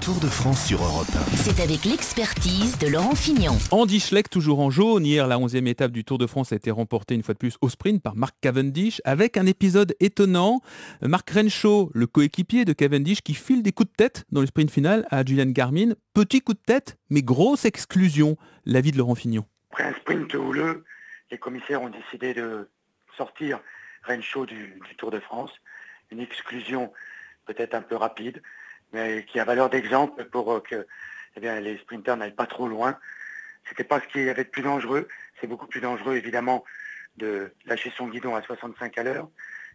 Tour de France sur Europe 1. C'est avec l'expertise de Laurent Fignon. Andy Schleck, toujours en jaune. Hier, la 11e étape du Tour de France a été remportée une fois de plus au sprint par Mark Cavendish, avec un épisode étonnant. Mark Renshaw, le coéquipier de Cavendish, qui file des coups de tête dans le sprint final à Julian Garmin. Petit coup de tête, mais grosse exclusion. L'avis de Laurent Fignon. Après un sprint houleux, les commissaires ont décidé de sortir Renshaw du Tour de France. Une exclusion peut-être un peu rapide, mais qui a valeur d'exemple pour que les sprinteurs n'aillent pas trop loin. C'était pas ce qui avait de plus dangereux. C'est beaucoup plus dangereux, évidemment, de lâcher son guidon à 65 à l'heure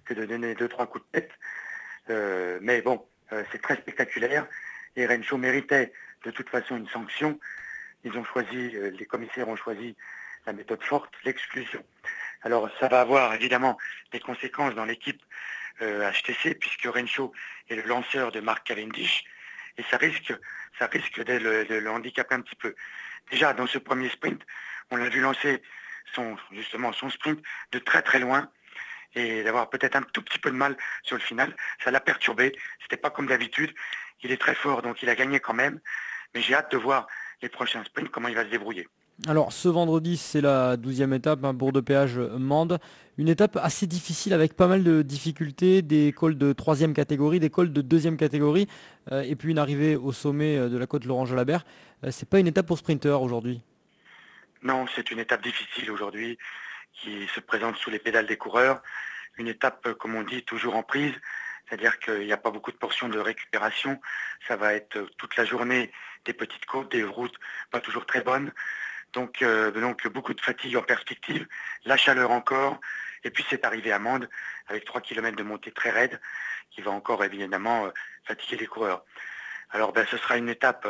que de donner 2-3 coups de tête. Mais bon, c'est très spectaculaire. Et Renshaw méritait de toute façon une sanction. Les commissaires ont choisi la méthode forte, l'exclusion. Alors ça va avoir évidemment des conséquences dans l'équipe HTC, puisque Renshaw est le lanceur de Mark Cavendish, et ça risque de le handicaper un petit peu. Déjà dans ce premier sprint, on l'a vu lancer son sprint de très très loin, et d'avoir peut-être un tout petit peu de mal sur le final. Ça l'a perturbé, c'était pas comme d'habitude. Il est très fort, donc il a gagné quand même, mais j'ai hâte de voir les prochains sprints, comment il va se débrouiller. Alors ce vendredi c'est la 12e étape, bourg de péage Mende, une étape assez difficile avec pas mal de difficultés, des cols de 3e catégorie, des cols de 2e catégorie et puis une arrivée au sommet de la côte Laurent-Jalabert. C'est pas une étape pour sprinter aujourd'hui? Non, c'est une étape difficile aujourd'hui qui se présente sous les pédales des coureurs, une étape comme on dit toujours en prise, c'est-à-dire qu'il n'y a pas beaucoup de portions de récupération, ça va être toute la journée des petites côtes, des routes pas toujours très bonnes. Donc beaucoup de fatigue en perspective, la chaleur encore, et puis c'est arrivé à Mende avec 3 km de montée très raide qui va encore évidemment fatiguer les coureurs. Alors ce sera une étape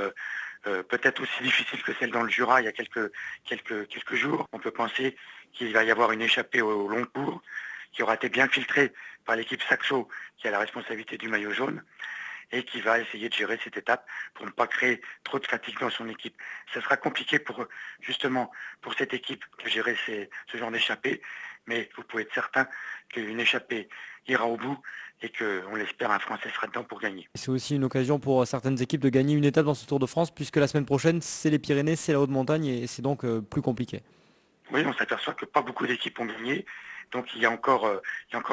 peut-être aussi difficile que celle dans le Jura il y a quelques jours. On peut penser qu'il va y avoir une échappée au long cours qui aura été bien filtrée par l'équipe Saxo qui a la responsabilité du maillot jaune, et qui va essayer de gérer cette étape pour ne pas créer trop de fatigue dans son équipe. Ça sera compliqué pour cette équipe de gérer ce genre d'échappée, mais vous pouvez être certain qu'une échappée ira au bout et qu'on l'espère, un Français sera dedans pour gagner. C'est aussi une occasion pour certaines équipes de gagner une étape dans ce Tour de France, puisque la semaine prochaine c'est les Pyrénées, c'est la haute montagne et c'est donc plus compliqué. Oui, on s'aperçoit que pas beaucoup d'équipes ont gagné, donc il y a encore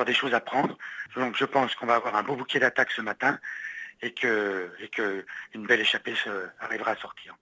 des choses à prendre. Donc je pense qu'on va avoir un beau bouquet d'attaques ce matin, et que une belle échappée arrivera à sortir.